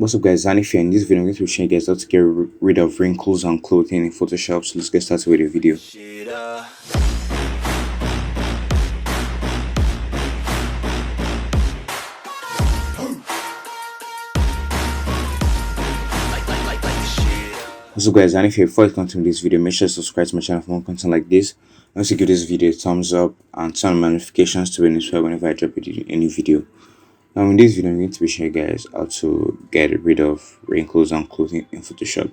What's up guys, and if you're in this video, I'm going to be showing you guys how to get rid of wrinkles on clothing in Photoshop. So let's get started with the video. What's up guys, and if you're first content this video, make sure to subscribe to my channel for more content like this. Also give this video a thumbs up and turn on notifications to be notified whenever I drop a new video. Now in this video, I'm going to be showing you guys how to get rid of wrinkles on clothing in Photoshop.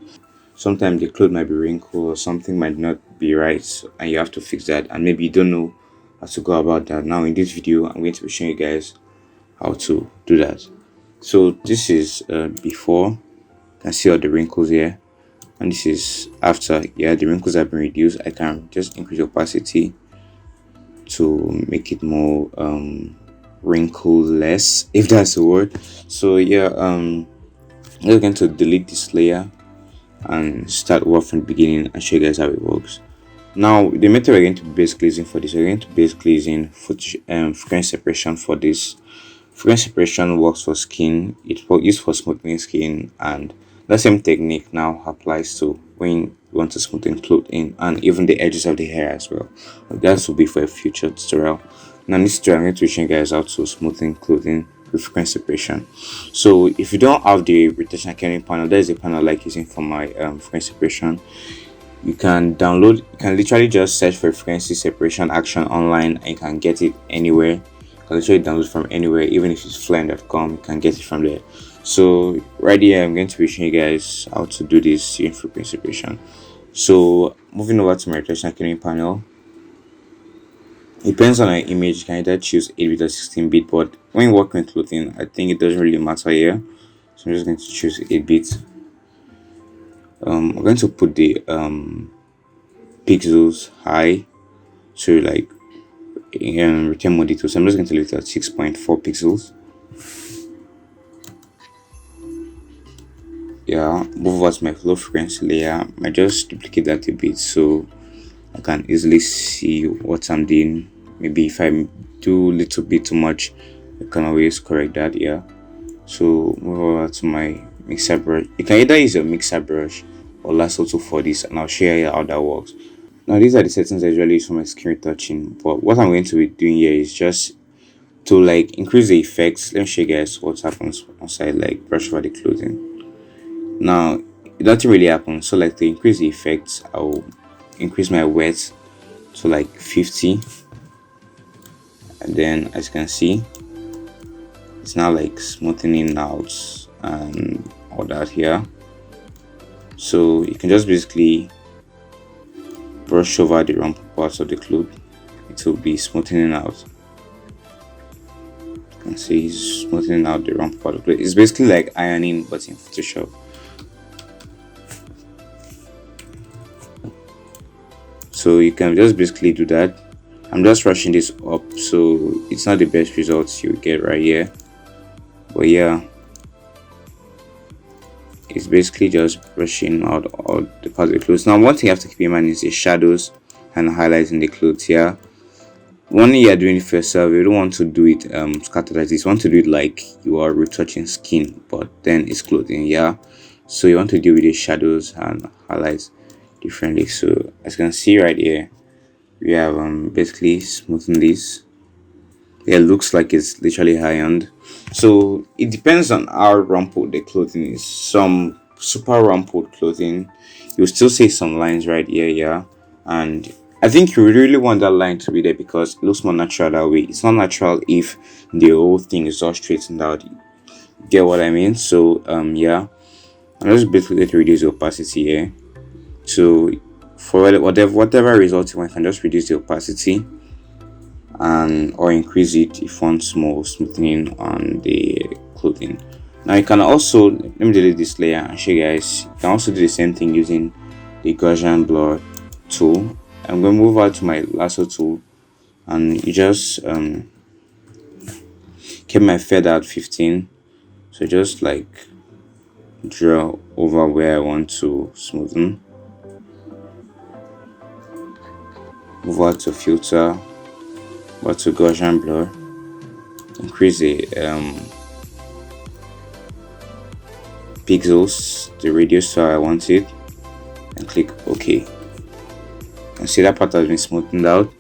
Sometimes the clothes might be wrinkled or something might not be right and you have to fix that, and maybe you don't know how to go about that. Now in this video, I'm going to be showing you guys how to do that. So this is before. You can see all the wrinkles here, and this is after. Yeah, the wrinkles have been reduced. I can just increase the opacity to make it more wrinkle-less, if that's a word. So yeah, I'm going to delete this layer and start work from the beginning and show you guys how it works. Now the method we're going to be basically using for this, we're going to be basically using frequency separation for this. Frequency separation works for skin, it's used for smoothing skin, and the same technique now applies to when you want to smoothen clothing and even the edges of the hair as well. That will be for a future tutorial. Now in this tutorial, I'm going to show you guys how to smoothen clothing with frequency separation. So if you don't have the rotation carrying panel, there is a panel like using for my frequency separation. You can download, you can literally just search for frequency separation action online and you can get it anywhere. You can literally download from anywhere, even if it's flying.com, you can get it from there. So right here, I'm going to be showing you guys how to do this in frequency separation. So moving over to my rotation carrying panel. It depends on an image, you can either choose 8-bit or 16-bit, but when you work with clothing, I think it doesn't really matter here. So I'm just going to choose 8-bit. I'm going to put the pixels high to like retain more details. So I'm just going to leave it at 6.4 pixels. Yeah, move over to my low frequency layer. I just duplicate that a bit so I can easily see what I'm doing. Maybe if I do a little bit too much, I can always correct that. Yeah, so move over to my mixer brush. You can either use your mixer brush or lasso tool for this, and I'll show you how that works. Now these are the settings I usually use for my screen retouching, but what I'm going to be doing here is just to like increase the effects. Let me show you guys what happens once I like brush over the clothing. Now it doesn't really happen, so like to increase the effects, I'll increase my width to like 50, and then as you can see, it's now like smoothing out and all that here. So you can just basically brush over the rump parts of the cloth, it will be smoothing out. You can see it's smoothing out the rump part of the cloth. It's basically like ironing but in Photoshop. So you can just basically do that. I'm just rushing this up, so it's not the best results you get right here, but yeah, it's basically just brushing out all the parts of the clothes. Now one thing you have to keep in mind is the shadows and highlighting the clothes here. When you are doing it for yourself, you don't want to do it scattered like this. You want to do it like you are retouching skin, but then it's clothing. Yeah, so you want to deal with the shadows and highlights differently. So as you can see right here, we have basically smoothen this. Yeah, it looks like it's literally high-end. So it depends on how rumpled the clothing is. Some super rumpled clothing, you'll still see some lines right here, yeah, and I think you really want that line to be there because it looks more natural that way. It's not natural if the whole thing is all straightened out. Get what I mean? So yeah, I'm just basically going to reduce the opacity here. So for whatever result you want, you can just reduce the opacity and or increase it if you want more smoothing on the clothing. Now you can also, let me delete this layer and show you guys, you can also do the same thing using the Gaussian blur tool. I'm going to move out to my lasso tool and you just keep my feather at 15. So just like draw over where I want to smoothen. Move out to filter, but to Gaussian blur, increase the pixels, the radius so I want it, and click OK. And see that part has been smoothened out.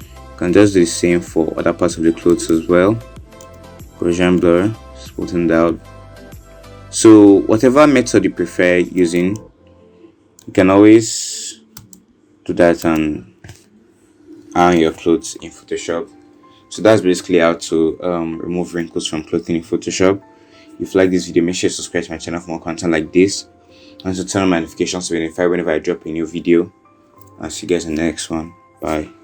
You can just do the same for other parts of the clothes as well. Gaussian blur, smoothened out. So whatever method you prefer using, you can always do that and iron your clothes in Photoshop. So that's basically how to remove wrinkles from clothing in Photoshop. If you like this video, make sure to subscribe to my channel for more content like this, and to turn on notifications to be notified whenever I drop a new video. I'll see you guys in the next one. Bye.